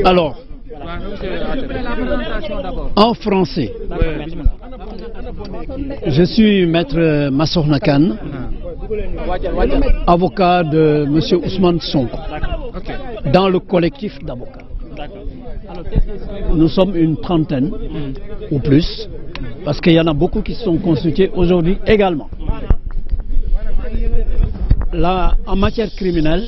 Alors, en français, je suis maître Massokhna Kane, avocat de M. Ousmane Sonko, dans le collectif d'avocats. Nous sommes une trentaine ou plus, parce qu'il y en a beaucoup qui sont constitués aujourd'hui également. Là, en matière criminelle,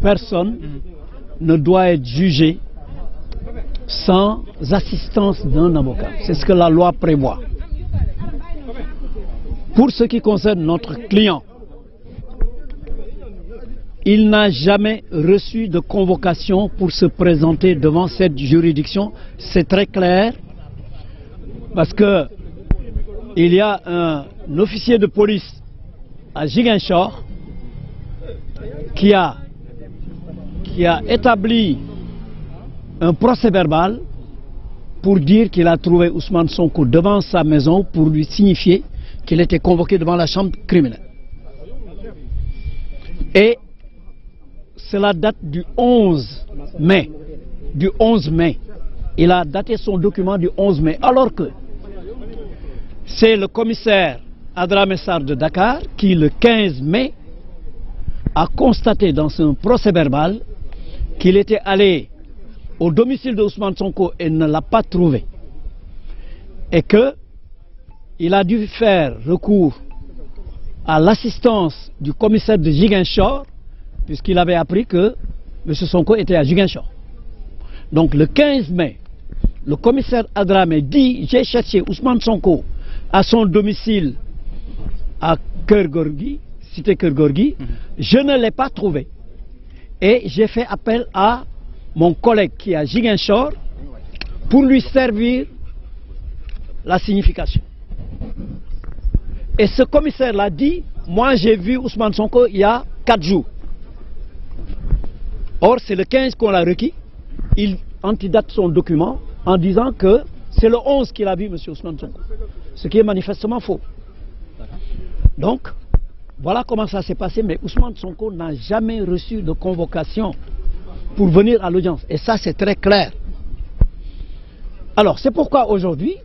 personne ne doit être jugé sans assistance d'un avocat. C'est ce que la loi prévoit. Pour ce qui concerne notre client, il n'a jamais reçu de convocation pour se présenter devant cette juridiction. C'est très clair, parce que il y a un officier de police à Ziguinchor qui a établi un procès-verbal pour dire qu'il a trouvé Ousmane Sonko devant sa maison pour lui signifier qu'il était convoqué devant la chambre criminelle. Et cela date du 11 mai. Du 11 mai. Il a daté son document du 11 mai. Alors que c'est le commissaire Adramé Sarr de Dakar qui, le 15 mai, a constaté dans son procès-verbal qu'il était allé au domicile de Ousmane Sonko et ne l'a pas trouvé. Et qu'il a dû faire recours à l'assistance du commissaire de Ziguinchor, puisqu'il avait appris que M. Sonko était à Ziguinchor. Donc le 15 mai, le commissaire Adramé dit: j'ai cherché Ousmane Sonko à son domicile à Keur-Gorgui, cité Keur-Gorgui, je ne l'ai pas trouvé. Et j'ai fait appel à mon collègue qui est à Ziguinchor pour lui servir la signification. Et ce commissaire-là dit: moi j'ai vu Ousmane Sonko il y a 4 jours. Or, c'est le 15 qu'on l'a requis. Il antidate son document en disant que c'est le 11 qu'il a vu M. Ousmane Sonko. Ce qui est manifestement faux. Donc, voilà comment ça s'est passé. Mais Ousmane Sonko n'a jamais reçu de convocation pour venir à l'audience. Et ça, c'est très clair. Alors, c'est pourquoi aujourd'hui,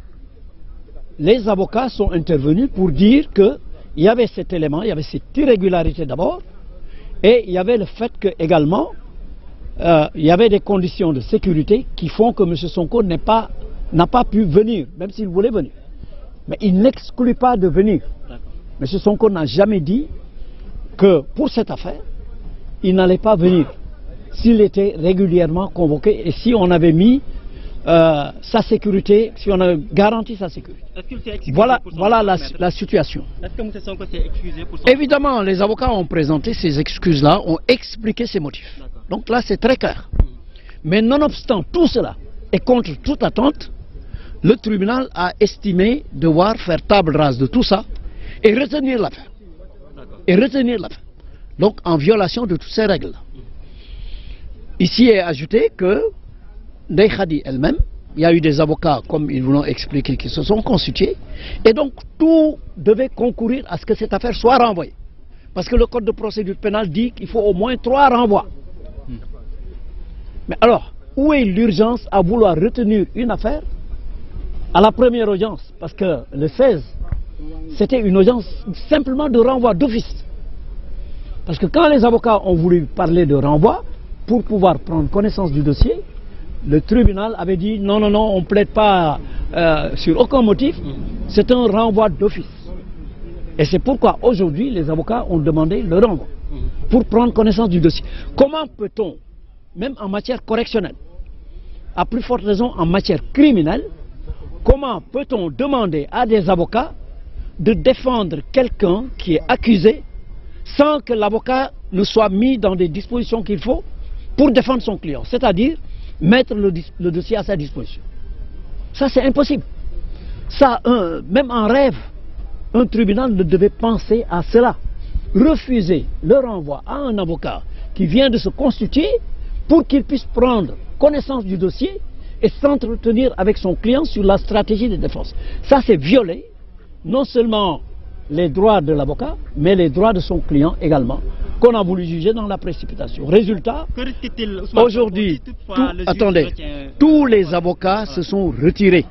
les avocats sont intervenus pour dire qu'il y avait cet élément, il y avait cette irrégularité d'abord, et il y avait le fait que également, il y avait des conditions de sécurité qui font que M. Sonko n'a pas pu venir, même s'il voulait venir. Mais il n'exclut pas de venir. M. Sonko n'a jamais dit que pour cette affaire, il n'allait pas venir s'il était régulièrement convoqué et si on avait mis sa sécurité, si on a garanti sa sécurité. Voilà la situation. Est-ce que M. Sonko s'est excusé pour son... Évidemment, les avocats ont présenté ces excuses-là, ont expliqué ces motifs. Donc là, c'est très clair. Mais nonobstant tout cela, et contre toute attente, le tribunal a estimé devoir faire table rase de tout ça et retenir l'affaire. Donc en violation de toutes ces règles. Ici est ajouté que Ndeye Khady elle-même, il y a eu des avocats, comme ils vous l'ont expliqué, qui se sont constitués, et donc tout devait concourir à ce que cette affaire soit renvoyée. Parce que le code de procédure pénale dit qu'il faut au moins 3 renvois. Mais alors, où est l'urgence à vouloir retenir une affaire à la première audience? Parce que le 16, c'était une audience simplement de renvoi d'office. Parce que quand les avocats ont voulu parler de renvoi, pour pouvoir prendre connaissance du dossier, le tribunal avait dit non, on ne plaide pas sur aucun motif, c'est un renvoi d'office. Et c'est pourquoi aujourd'hui les avocats ont demandé le renvoi pour prendre connaissance du dossier. Comment peut-on, même en matière correctionnelle, à plus forte raison en matière criminelle, comment peut-on demander à des avocats de défendre quelqu'un qui est accusé sans que l'avocat ne soit mis dans des dispositions qu'il faut pour défendre son client, c'est-à-dire mettre le dossier à sa disposition? Ça, c'est impossible. Ça, même en rêve, un tribunal ne devait penser à cela. Refuser le renvoi à un avocat qui vient de se constituer pour qu'il puisse prendre connaissance du dossier et s'entretenir avec son client sur la stratégie de défense. Ça, c'est violer non seulement les droits de l'avocat, mais les droits de son client également, qu'on a voulu juger dans la précipitation. Résultat, aujourd'hui, tous les avocats se sont retirés.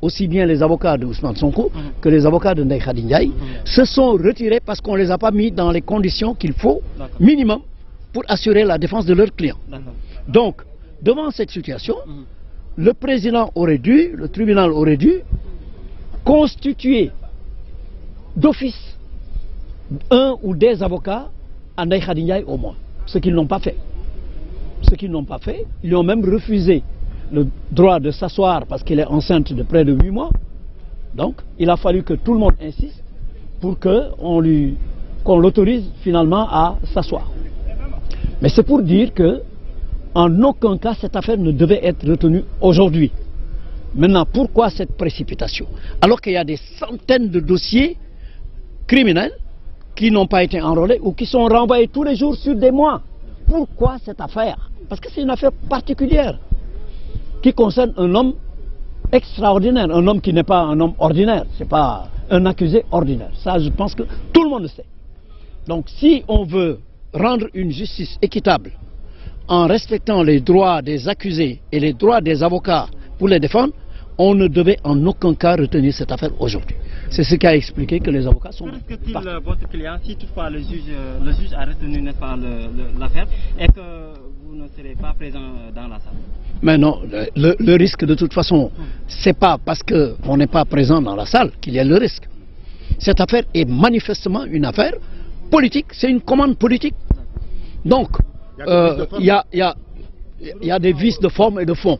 Aussi bien les avocats de Ousmane Sonko que les avocats de Ndeye Khady Ndiaye se sont retirés parce qu'on ne les a pas mis dans les conditions qu'il faut, minimum, pour assurer la défense de leurs clients. Donc, devant cette situation, le président aurait dû, le tribunal aurait dû constituer d'office un ou des avocats à Ndeye Khady Ndiaye au moins, ce qu'ils n'ont pas fait. Ce qu'ils n'ont pas fait, ils lui ont même refusé le droit de s'asseoir parce qu'elle est enceinte de près de 8 mois. Donc, il a fallu que tout le monde insiste pour qu'on l'autorise finalement à s'asseoir. Mais c'est pour dire que, en aucun cas, cette affaire ne devait être retenue aujourd'hui. Maintenant, pourquoi cette précipitation? Alors qu'il y a des centaines de dossiers criminels qui n'ont pas été enrôlés ou qui sont renvoyés tous les jours sur des mois. Pourquoi cette affaire? Parce que c'est une affaire particulière qui concerne un homme extraordinaire, un homme qui n'est pas un homme ordinaire, ce n'est pas un accusé ordinaire. Ça, je pense que tout le monde le sait. Donc, si on veut rendre une justice équitable en respectant les droits des accusés et les droits des avocats pour les défendre, on ne devait en aucun cas retenir cette affaire aujourd'hui. C'est ce qui a expliqué que les avocats sont partis. Votre client, si toutefois le juge a retenu l'affaire et que vous ne serez pas présent dans la salle? Mais non, le risque de toute façon, c'est pas parce qu'on n'est pas présent dans la salle qu'il y a le risque. Cette affaire est manifestement une affaire politique, c'est une commande politique. Donc, il y a des vices de forme et de fond.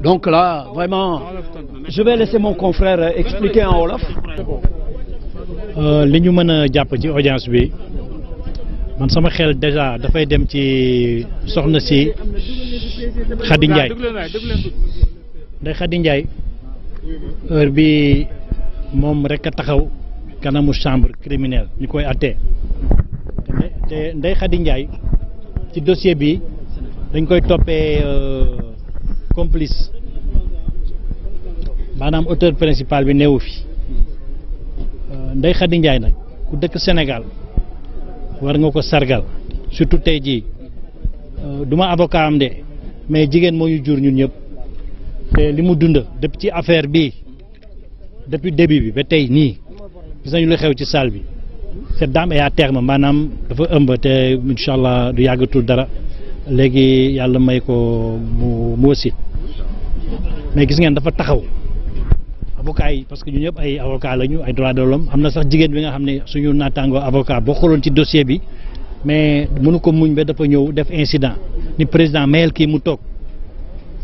Donc là, vraiment, je vais laisser mon confrère expliquer en wolof. li ñu mën a jàpp ci audience bi man sama xel déjà dafay dem ci soxna si Khady Ndiaye Ndeye Khady Ndiaye heure bi moom rek a taxaw kanamu chambre criminelle ñu koy attee te Ndeye Khady Ndiaye ci dossier bi dañ koy toppee complice maanaam auteur principal bi neewu fi Ndeye Khady Ndiaye nag ku dëkk Sénégal war nga ko sargal surtout tey jii duma avocat am de mais jigéen moo ñu jur ñun ñëpp te li mu dund depuis ci affaire bi depuis début bi ba tey nii gis nañu lu xew ci salle bi cette dame est à terme maanaam dafa ëmb te incha allah du yàggatul dara léegi yàlla may ko mu wasit mais gis ngeen dafa taxaw avocat yi parce que ñun ñëpp ay avocat lañu ay droits de l'homme am na sax jigéen bi nga xam ne suñu naataango avocat boo xooloon ci dossier bi mais mënu ko muñ ba dafa ñëw def incident ni président mayel kii mu toog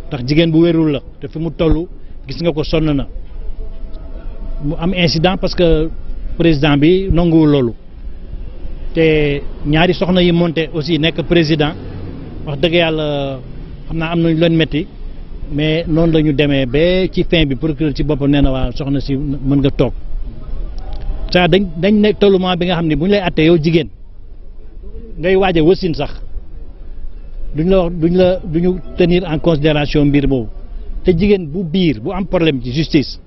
ndax jigéen bu wérul la te fi mu toll gis nga ko sonn na mu am incident parce que président bi nanguwul loolu te ñaari soxna yi monté aussi nekk président wax dëgg yàlla xam naa am nañu leen métti mais noonu la ñu demee ba ci fin bi procureur ci boppam nee na waa soxna si mën nga toog ça dañ ne tollument bi nga xam ne bu ñu lay atte yow jigéen ngay waaj a wasin sax duñu tenir en considération mbir boobu te jigéen bu biir bu am problème ci justice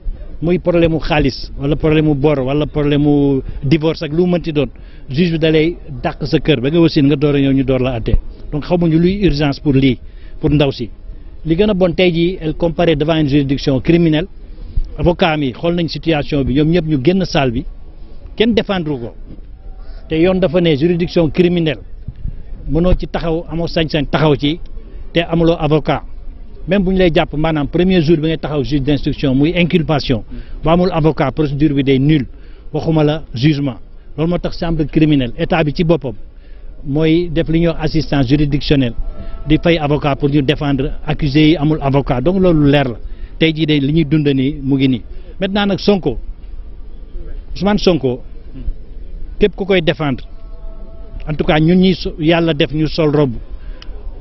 muy problème mu xaalis wala problème mu bor wala problème mu divorce ak lu mu mënti doon juge bi da lay dàq sa kër ba nga wasin nga door a ñëw ñu door la atte donc xamuñu luy urgence pour lii pour ndaw si li gën a bon tey jii elle comparaît devant une juridiction criminelle avocat mi xool nañ situation bi ñoom ñëpp ñu génn salle bi kenn défendre ko te yoon dafa ne juridiction criminelle mënoo ci taxaw amoo sañ-sañ taxaw ci te amuloo avocat même bu ñu lay jàpp maanaam premier jour bi ngay taxaw juge d'instruction muy inculpation ba amul avocat procédure bi day nul waxuma la jugement loolu moo tax chambre criminelle état bi ci boppam mooy def li ñuy wax assistance juridictionnelle di fay avocat pour ñu défendre accusé yi amul avocat donc loolu leer la tey jii de li ñuy dund nii mu ngi nii maintenant nag Sonko Ousmane Sonko képp ku koy défendre en tout cas ñun ñi yàlla def ñu sol robe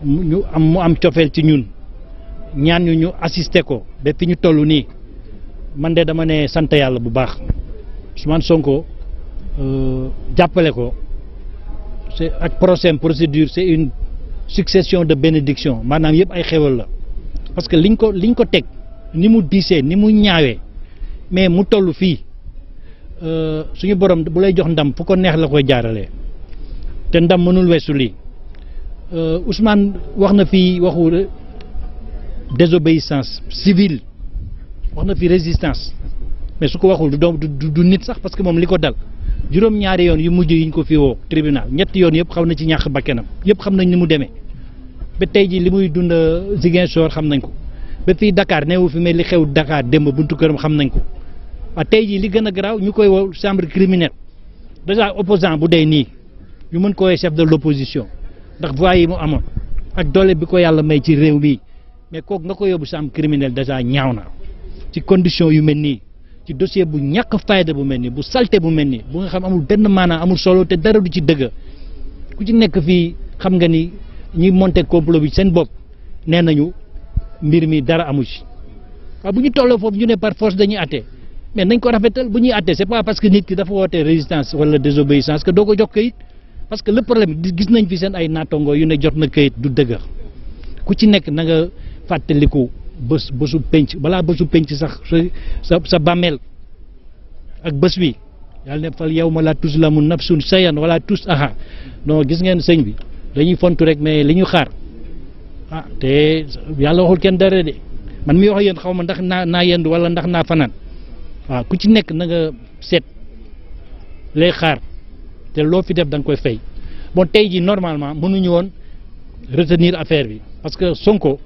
mu am cofeel ci ñun ñaan ñu assister ko ba fi ñu toll nii man de dama ne sant yàlla bu baax Ousmane Sonko jàppale ko c'est ak procédure c'est une succession de bénédiction maanaam yëpp ay xéwal la parce que liñ ko teg ni mu diisee ni mu ñaawee mais mu toll fii suñu borom bu lay jox ndam fu ko neex la koy jaaralee te ndam mënul weesu lii Ousmane wax na fi waxu désobéissance civile wax na fi résistance mais su ko waxul du nit sax parce que moom li ko dal juróom-ñaari yoon yu mujj yiñ ko fi woo tribunal ñetti yoon yëpp xaw na ci ñàkk bakkanam yëpp xam nañ ni mu demee ba tey ji li muy dund Ziguinchor xam nañ ko ba fii Dakar neewu fi mais li xew Dakar démb buntu këram xam nañ ko waaw tey jii li gën a garaaw ñu koy woo chambre criminelle déjà opposant bu dee nii ñu mën ko woowee chef de l'opposition ndax voix yi mu amoon ak doole bi ko yàlla may ci réew mi mais kooku nga ko yóbbu chambre criminelle déjà ñaaw na ci condition yu mel nii ci dossier bu ñàkk fayda bu mel nii bu salté bu mel nii bu nga xam amul benn maanaa amul solo te dara du ci dëgg ku ci nekk fii xam nga ni ñi monté complot bi seen bopp nee nañu mbir mi dara amu ci waaw bu ñu tolloo foofu ñu ne par force dañuy atte mais nañ ko rafetal bu ñuy atte c'est pas parce que nit ki dafa woote résistance wala désobéissance que doo ko jox kayit parce que le problème gis nañ fi seen ay naatongo yu ne jot na kayit du dëgg ku ci nekk na nga fàttaliku bésu penc balaa bésu penc sax sa bàmmeel ak bés bi yàlla ne fal yawma la tuzlamu nafsun shay'an wala tusaha non gis ngeen sëñ bi dañuy fontu rek mais li ñu xaar te yàlla waxul kenn dara de man mi wax yéen xaw ma ndax naa yendu wala ndax naa fanaan waaw ku ci nekk na nga seet lay xaar te loo fi def da nga koy fay bon tey ji normalement mënuñu woon retenir affaire bi parce que Sonko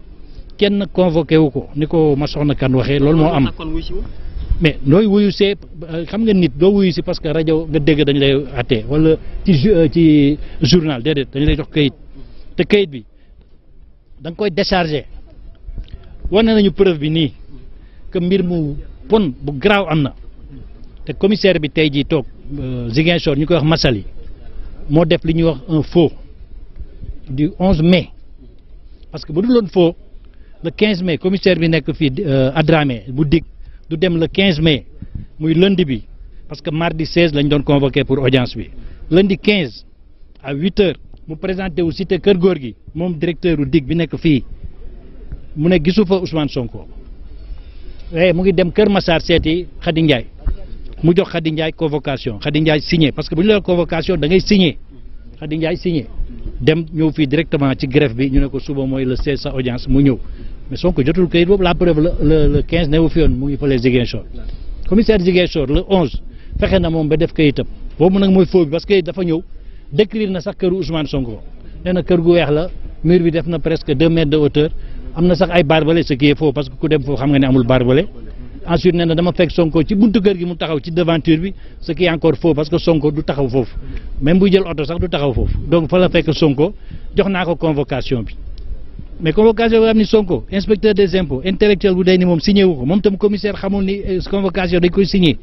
kenn convoqué wu ko ni ko ma soxna kan waxee loolu moo am mais nooy wuyu see xam nga nit doo wuyu si parce que rajo nga dégg dañ lay attee wala ci journal déedéet dañ lay jox kayit te kayit bi da nga koy décharger wane nañu preuve bi nii que mbir mu pon bu garaaw am na te commissaire bi tey jii toog Ziguinchor ñu koy wax Massaly moo def li ñuy wax un faux du 11 mai parce que bu dul woon faux le 15 mai commissaire bi nekk fii Adramé bu dig du dem le 15 mai muy lundi bi parce que mardi 16 lañ doon convoqué pour audience bi lundi 15 à 8 heures mu présenté wu cité Kër Góor gi moom directeur u dig bi nekk fii mu ne gisu fa Ousmane Sonko mu ngi dem Kër Massar seeti Khady Ndiaye mu jox Khady Ndiaye convocation Khady Ndiaye signé parce que bu ñu la convocation da ngay signé Khady Ndiaye signé dem ñëw fii directement ci greffe bi ñu ne ko suba mooy le 16 sa audience mu ñëw mais Sonko jotul kayit boobu la preuve le 15 newu fi yoon mu ngi fële Ziguinchor commissaire Ziguinchor le 11 fexe na moom ba def kayitam boobu nag mooy faux bi parce que dafa ñëw décrire na sax këru Ousmane Sonko nee na kër gu weex la mur bi def na presque 2 mètres de hauteur am na sax ay barbelé ce qui est faux parce que ku dem foofu xam nga ne amul barbelé ensuite nee na dama fekk Sonko ci buntu kër gi mu taxaw ci devanture bi ce qui est encore faux parce que Sonko du taxaw foofu même buy jël oto sax du taxaw foofu donc fa la fekk Sonko jox naa ko convocation bi mais convocation bi am ni Sonko inspecteur des impôts intellectuel bu day ni moom signé wu ko moom tam commissaire xamul ni convocation dañ koy signé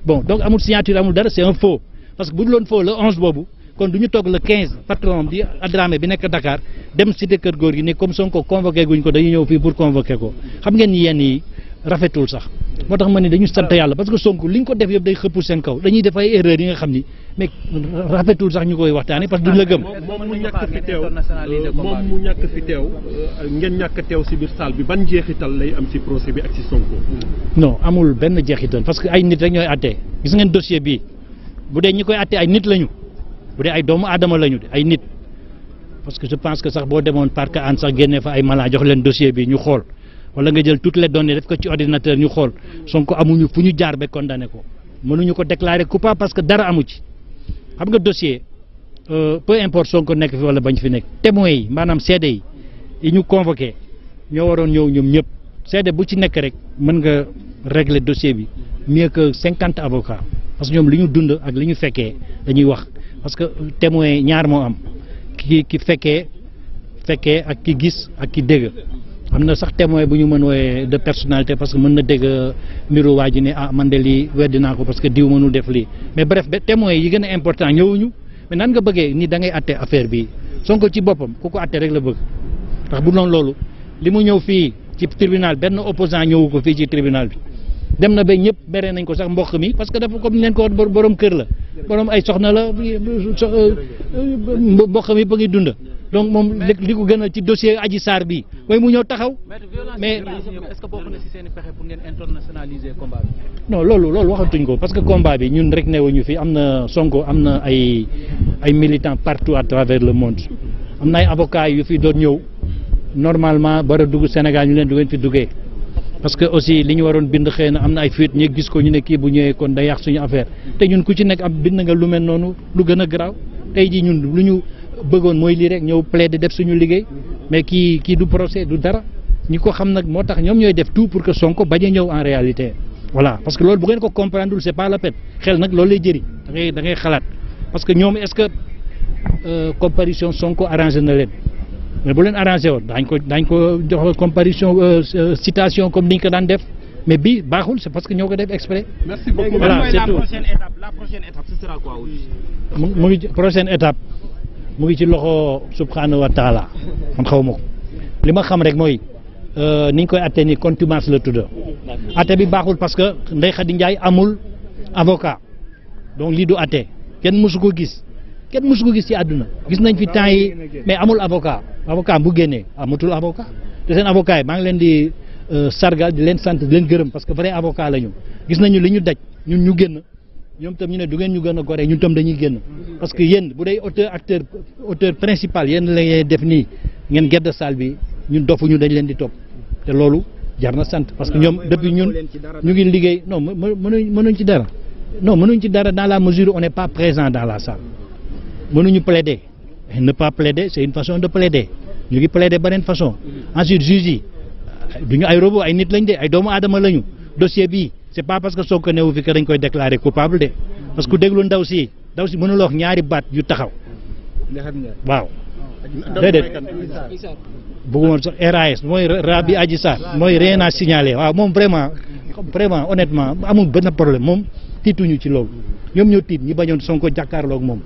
bon donc amul signature amul dara c'est un faux parce que bu dul woon faux le 11 boobu kon du ñu toog le 15 patron di Adramé bi nekk Dakar dem cité Kër Góor gi ni comme Sonko convoqué guñ ko dañuy ñëw fii pour convoquer ko xam ngeen ni yenn yi rafetul sax moo tax ma ni dañu sant yàlla parce que Sonko li ñu ko def yëpp day xëppu seen kaw dañuy def ay erreurs yi nga xam ni mais rafetul sax ñu koy waxtaanee parce que duñ la gëm. moom mu ñàkk fi teew ngeen ñàkk teew si biir salle bi ban jeexital lay am si procès bi ak si Sonko. non amul benn jeexital parce que ay nit rek ñooy àttee gis ngeen dossier bii bu dee ñi koy àttee ay nit lañu bu dee ay doomu aadama lañu ay nit parce que je pense que sax boo demoon parc an sax génne fa ay mala jox leen dossier bi ñu xool. wala nga jël toutes les données def ko ci ordinateur ñu xool Sonko amuñu fu ñu jaar ba condamné ko mënuñu ko déclarer coupable parce que dara amu ci xam nga dossier peu importe Sonko nekk fi wala bañ fi nekk témoins yi maanaam seede yi ñu convoqué ñoo waroon ñëw ñoom ñëpp seede bu ci nekk rek mën nga régler dossier bi mieux que 50 avocats parce que ñoom li ñu dund ak li ñu fekkee dañuy wax parce que témoins ñaar moo am ki fekkee ak ki gis ak ki dégg. am na sax témoin bu ñu mën wooye de personnalité parce que mën na dégg mbiru waa ji ne man de lii weddi naa ko parce que diw mënul def lii mais bref ba témoin yi gën a important ñëwuñu mais nan nga bëggee ni da ngay atte affaire bi Sonko ci boppam ku ko atte rek la bëgg ndax bu noonu loolu li mu ñëw fii ci tribunal benn opposant ñëwu ko fii ci tribunal bi dem na ba ñëpp mere nañ ko sax mbokk mi parce que dafa comme leen ko wax borom kër la borom ay soxna la mbokk mi ba ngi dund donc moom li ko gën a ci dossier Adji Sarr bi mooy mu ñëw taxaw. mais est-ce que bokk na ci seen i pexe pour ngeen internationaliser combat bi. non loolu waxatuñ ko parce que combat bi ñun rek newuñu fi am na Sonko am na ay militants partout à travers le monde am na ay avocats yu fi doon ñëw normalement bara dugg Sénégal ñu leen du ngeen fi duggee parce que aussi li ñu waroon bind xëy na am na ay fuite ñu gis ko ñu ne kii bu ñëwee kon day yàq suñu affaire te ñun ku ci nekk am bind nga lu mel noonu lu gën a garaaw tey jii ñun lu ñu bëggoon mooy lii rek ñëw plaider def suñu liggéey mais kii du procès du dara ñi ko xam nag moo tax ñoom ñooy def tout pour que Sonko bañ a ñëw en réalité voilà parce que loolu bu ngeen ko comprendre c'est pas la peine xel nag loolu lay jëriñ da ngay xalaat parce que ñoom est-ce que comparution Sonko arrangé na leen mais bu leen arrangé woon daañ ko jox comparution citation comme ni ñu ko daan def mais bii baaxul c'est parce que ñoo ko def exprès. Merci beaucoup. Voilà, c'est tout. La prochaine étape ce sera quoi aujourd'hui? mu ngi prochaine étape mu ngi ci loxo subhanahu wa taala man xaw ma ko li ma xam rek mooy ni ñu koy atte ni contumace la tudd atte bi baaxul parce que Ndeye Khady Ndiaye amul avocat donc lii du atte kenn mësu ko gis ci àdduna gis nañ fi temps yi mais amul avocat bu génnee amatul avocat te seen avocat yi maa ngi leen di sargal di leen sant di leen gërëm parce que vrai avocat la ñu gis nañu li ñu daj ñun ñu génn ñoom tam ñu ne du ngeen ñu gën a gore ñun tam dañuy génn parce que yéen bu dee auteur principal yéen la ngeen def nii ngeen gedd salle bi ñun dofuñu dañ leen di topp te loolu jar na sant parce que ñoom depuis ñun ñu ngi liggéey non mënuñ ci dara dans la mesure où on n'est pas présent dans la salle mënuñu plaider ne pas plaider c'est une façon de plaider ñu ngi plaider beneen façon ensuite juge yi duñu ay robot ay nit lañ de ay doomu aadama lañu dossier bii c'est pas parce que Sonko newu fi que dañ koy déclarer coupable de parce que ku déglu ndaw si mënuloo wax ñaari baat yu taxaw waaw déedéet bëgguma sax RAS mooy Rabi Adji Sarr mooy rien à signaler waaw moom vraiment honnêtement amul benn problème moom tiituñu ci loolu ñoom ñoo tiit ñi bañoon Sonko jàkkaarloog moom